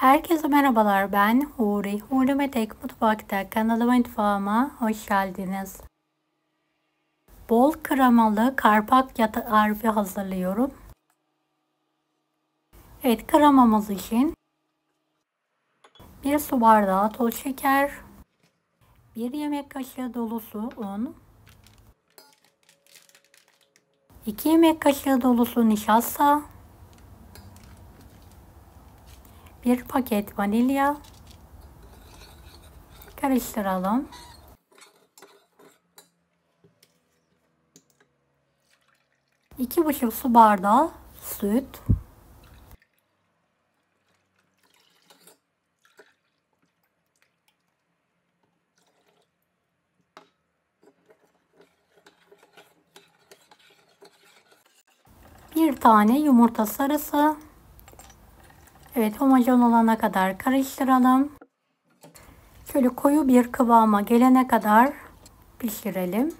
Herkese merhabalar, ben Huri. Huri ve Tek Mutfak'ta kanalıma mutfağıma hoş geldiniz. Bol kremalı Karpatya tarifi hazırlıyorum. Evet, kremamız için 1 su bardağı toz şeker, 1 yemek kaşığı dolusu un, 2 yemek kaşığı dolusu nişasta, 1 paket vanilya. Karıştıralım. 2,5 su bardağı süt. Bir tane yumurta sarısı. Evet, homojen olana kadar karıştıralım. Şöyle koyu bir kıvama gelene kadar pişirelim.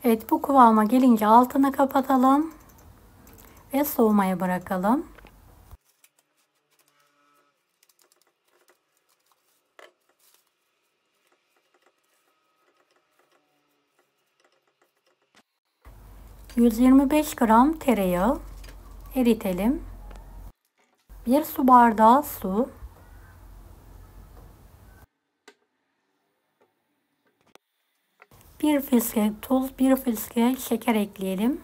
Evet, bu kıvama gelince altını kapatalım ve soğumaya bırakalım. ...125 gram tereyağı eritelim. 1 su bardağı su. 1 fiske tuz, 1 fiske şeker ekleyelim.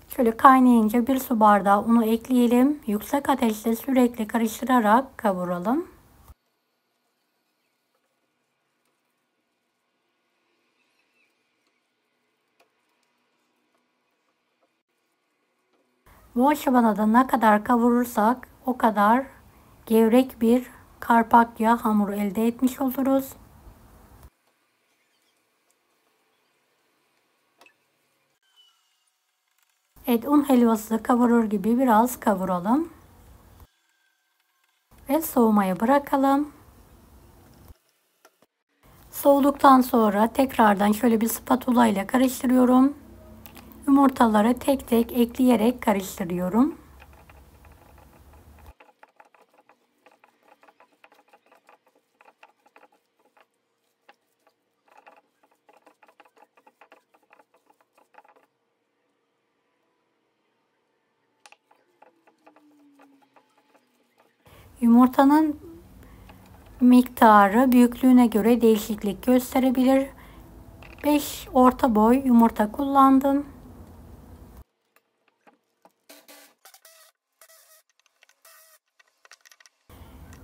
Şöyle kaynayınca 1 su bardağı unu ekleyelim. Yüksek ateşte sürekli karıştırarak kavuralım. Bu aşamada da ne kadar kavurursak o kadar gevrek bir Karpatya hamuru elde etmiş oluruz. Evet, un helvası kavurur gibi biraz kavuralım. Ve soğumaya bırakalım. Soğuduktan sonra tekrardan şöyle bir spatula ile karıştırıyorum. Yumurtaları tek tek ekleyerek karıştırıyorum. Yumurtanın miktarı büyüklüğüne göre değişiklik gösterebilir. 5 orta boy yumurta kullandım.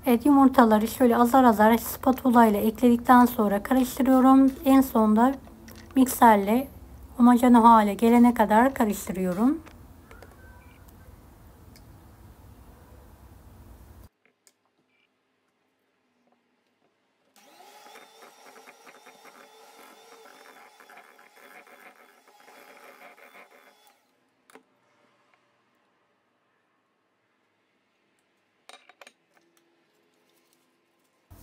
Evet, yumurtaları şöyle azar azar spatula ile ekledikten sonra karıştırıyorum. En sonunda mikserle homojen hale gelene kadar karıştırıyorum.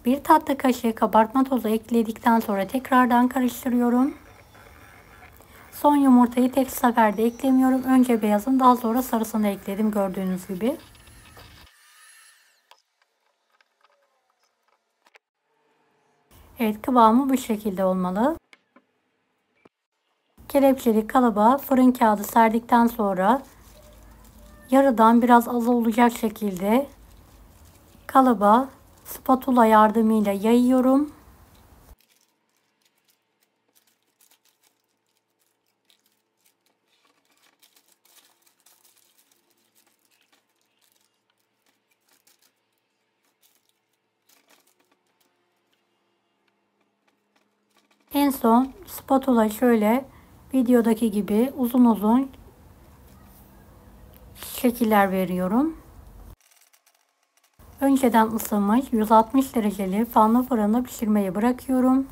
Bir tatlı kaşığı kabartma tozu ekledikten sonra tekrardan karıştırıyorum. Son yumurtayı tek seferde eklemiyorum. Önce beyazını, daha sonra sarısını ekledim gördüğünüz gibi. Evet, kıvamı bu şekilde olmalı. Kelepçeli kalıba fırın kağıdı serdikten sonra yarıdan biraz az olacak şekilde kalıba spatula yardımıyla yayıyorum. En son spatula şöyle videodaki gibi uzun uzun şekiller veriyorum. Önceden ısınmış 160 dereceli fanlı fırında pişirmeye bırakıyorum.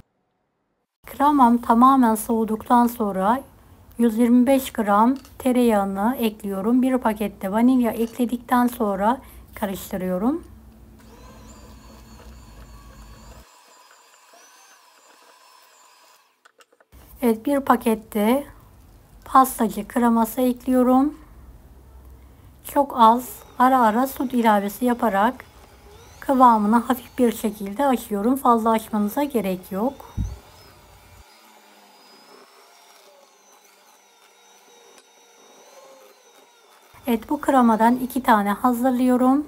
Kremam tamamen soğuduktan sonra 125 gram tereyağını ekliyorum. Bir paket de vanilya ekledikten sonra karıştırıyorum. Evet, bir pakette pastacı kreması ekliyorum. Çok az ara ara süt ilavesi yaparak kıvamını hafif bir şekilde açıyorum. Fazla açmanıza gerek yok. Evet, bu kremadan 2 tane hazırlıyorum.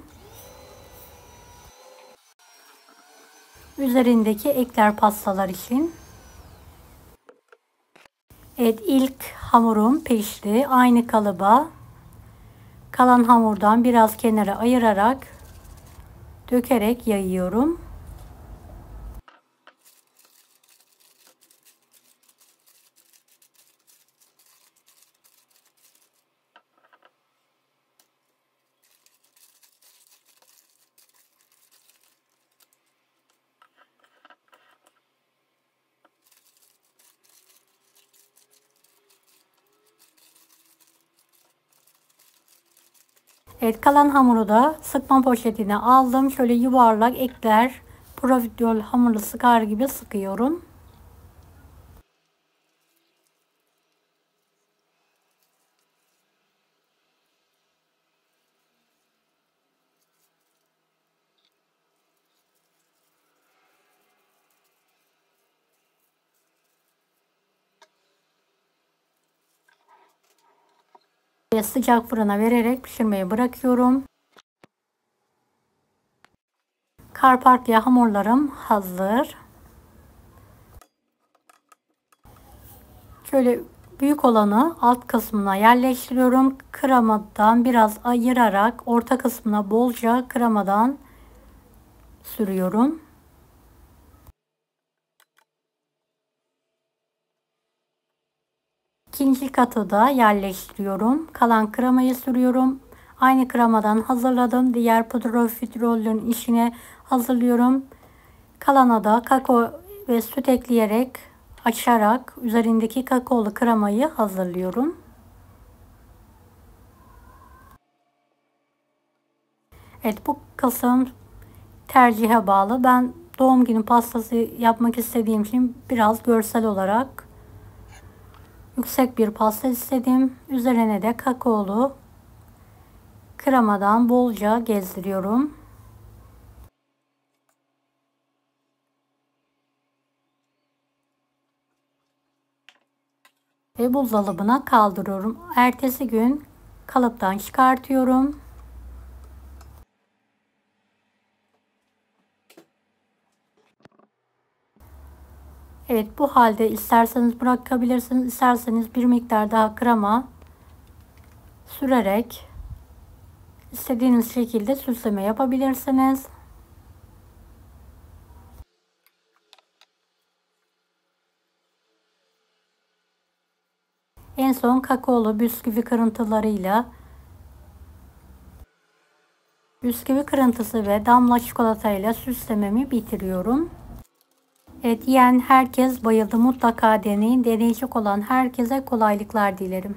Üzerindeki ekler pastalar için. Evet, ilk hamurum pişti. Aynı kalıba kalan hamurdan biraz kenara ayırarak dökerek yayıyorum. Evet, kalan hamuru da sıkma poşetine aldım. Şöyle yuvarlak ekler, profiterol hamuru sıkar gibi sıkıyorum. Ve sıcak fırına vererek pişirmeye bırakıyorum. Karpatya hamurlarım hazır. Şöyle büyük olanı alt kısmına yerleştiriyorum. Kremadan biraz ayırarak orta kısmına bolca kremadan sürüyorum. İkinci katı da yerleştiriyorum. Kalan kremayı sürüyorum. Aynı kremadan hazırladım. Diğer profiterollerin içine hazırlıyorum. Kalana da kakao ve süt ekleyerek açarak üzerindeki kakaolu kremayı hazırlıyorum. Evet, bu kısım tercihe bağlı. Ben doğum günü pastası yapmak istediğim için biraz görsel olarak yüksek bir pasta istedim. Üzerine de kakaolu kremadan bolca gezdiriyorum. Ve buzdolabına kaldırıyorum. Ertesi gün kalıptan çıkartıyorum. Evet, bu halde isterseniz bırakabilirsiniz. İsterseniz bir miktar daha krema sürerek istediğiniz şekilde süsleme yapabilirsiniz. En son kakaolu bisküvi kırıntılarıyla bisküvi kırıntısı ve damla çikolatayla süslememi bitiriyorum. Evet, yiyen herkes bayıldı. Mutlaka deneyin. Deneyecek olan herkese kolaylıklar dilerim.